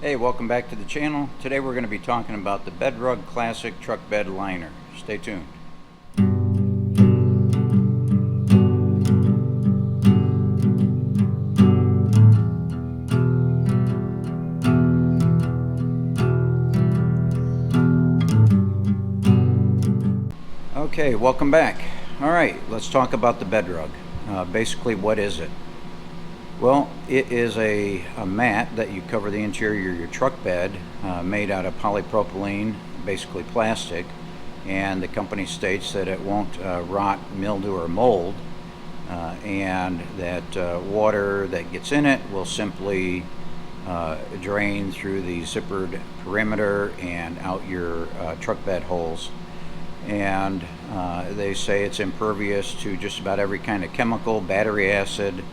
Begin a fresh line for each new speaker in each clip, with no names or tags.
Hey, welcome back to the channel. Today we're going to be talking about the Bedrug Classic Truck Bed Liner. Stay tuned. Okay, welcome back. Alright, let's talk about the Bedrug. Basically, what is it? Well, it is a mat that you cover the interior of your truck bed, made out of polypropylene, basically plastic, and the company states that it won't rot, mildew, or mold, and that water that gets in it will simply drain through the zippered perimeter and out your truck bed holes. And they say it's impervious to just about every kind of chemical, battery acid,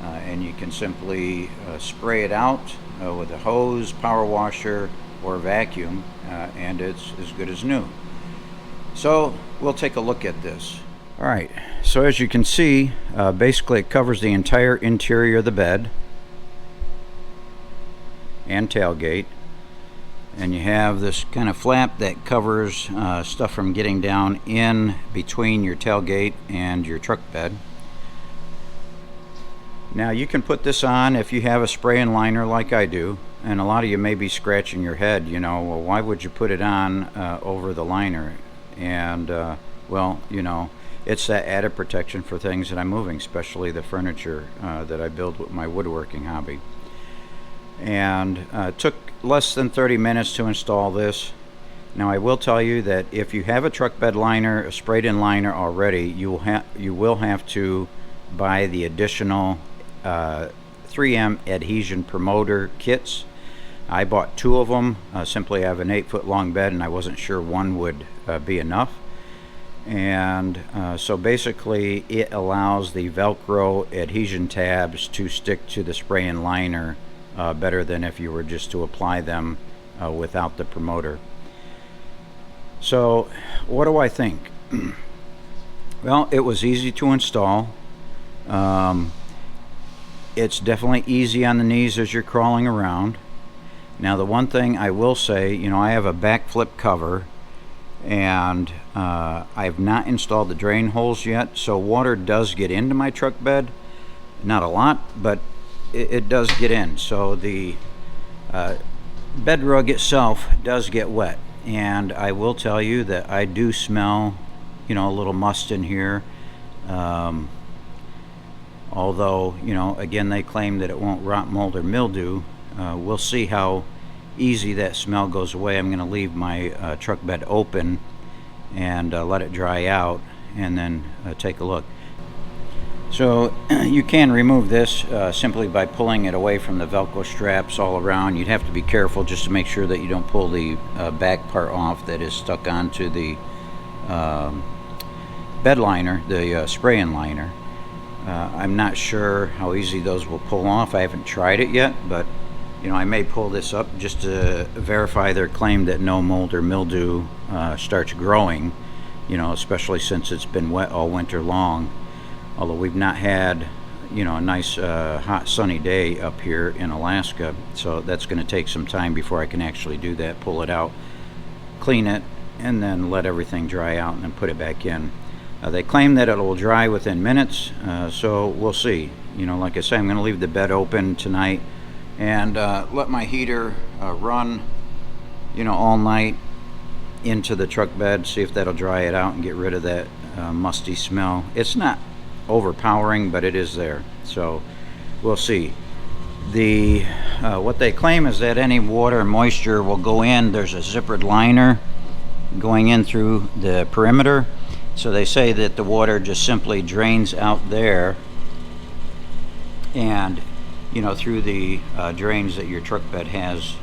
and you can simply spray it out with a hose, power washer, or vacuum, and it's as good as new. So we'll take a look at this. Alright, so as you can see, basically it covers the entire interior of the bed and tailgate, and you have this kind of flap that covers stuff from getting down in between your tailgate and your truck bed. Now you can put this on if you have a spray and liner like I do, and a lot of you may be scratching your head, you know, well, why would you put it on over the liner? And well, you know, it's that added protection for things that I'm moving, especially the furniture that I build with my woodworking hobby. And it took less than 30 minutes to install this. Now I will tell you that if you have a truck bed liner, a sprayed in liner already, you will have to buy the additional 3M adhesion promoter kits. I bought 2 of them. Simply I have an 8-foot long bed and I wasn't sure one would be enough. And so basically it allows the Velcro adhesion tabs to stick to the spray and liner better than if you were just to apply them without the promoter. So what do I think? Well, it was easy to install. It's definitely easy on the knees as you're crawling around. Now the one thing I will say, you know, I have a backflip cover, and I've not installed the drain holes yet, so water does get into my truck bed. Not a lot, but it does get in. So the bed rug itself does get wet, and I will tell you that I do smell, you know, a little must in here. Although, you know, again, they claim that it won't rot, mold, or mildew. We'll see how easy that smell goes away. I'm going to leave my truck bed open and let it dry out, and then take a look. So you can remove this simply by pulling it away from the Velcro straps all around. You'd have to be careful just to make sure that you don't pull the back part off that is stuck onto the bed liner, the spray and liner. I'm not sure how easy those will pull off. I haven't tried it yet, but you know, I may pull this up just to verify their claim that no mold or mildew starts growing, you know, especially since it's been wet all winter long. Although we've not had, you know, a nice hot sunny day up here in Alaska, so that's going to take some time before I can actually do that. Pull it out, clean it, and then let everything dry out and then put it back in. They claim that it will dry within minutes, so we'll see. You know, like I say, I'm going to leave the bed open tonight and let my heater run, you know, all night into the truck bed, see if that'll dry it out and get rid of that musty smell. It's not overpowering, but it is there, so we'll see. The what they claim is that any water and moisture will go in. There's a zippered liner going in through the perimeter. So they say that the water just simply drains out there and, you know, through the drains that your truck bed has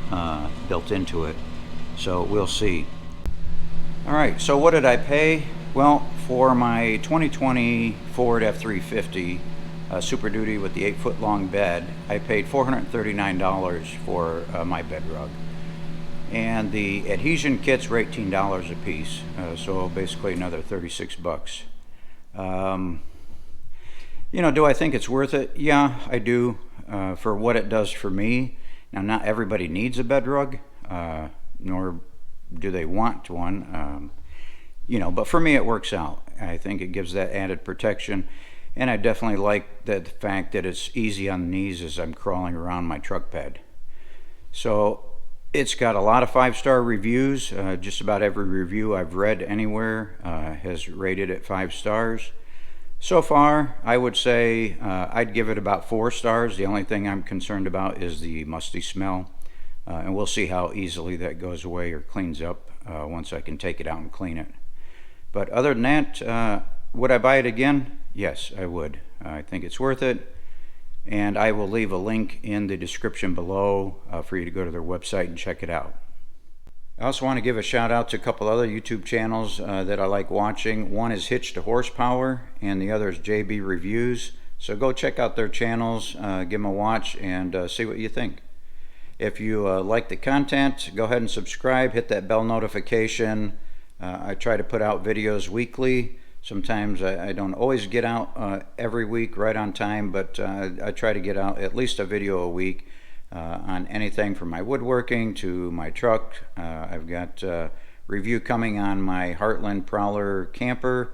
built into it. So we'll see. Alright, so what did I pay? Well, for my 2020 Ford F350 Super Duty with the 8-foot long bed, I paid $439 for my bed rug. And the adhesion kits were $18 a piece, so basically another 36 bucks. You know, do I think it's worth it? Yeah, I do, for what it does for me. Now, not everybody needs a bed rug, nor do they want one, but for me it works out. I think it gives that added protection, and I definitely like the fact that it's easy on the knees as I'm crawling around my truck bed. So it's got a lot of 5-star reviews. Just about every review I've read anywhere has rated it 5 stars. So far, I would say I'd give it about 4 stars. The only thing I'm concerned about is the musty smell. And we'll see how easily that goes away or cleans up once I can take it out and clean it. But other than that, would I buy it again? Yes, I would. I think it's worth it. And I will leave a link in the description below for you to go to their website and check it out. I also want to give a shout out to a couple other YouTube channels that I like watching. One is Hitch to Horsepower, and the other is JB Reviews. So go check out their channels, give them a watch, and see what you think. If you like the content, go ahead and subscribe, hit that bell notification. I try to put out videos weekly. Sometimes I don't always get out every week right on time, but I try to get out at least a video a week. On anything from my woodworking to my truck. I've got a review coming on my Heartland Prowler camper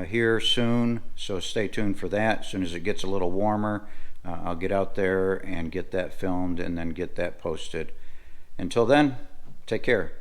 here soon, so stay tuned for that. As soon as it gets a little warmer, I'll get out there and get that filmed and then get that posted. Until then, take care.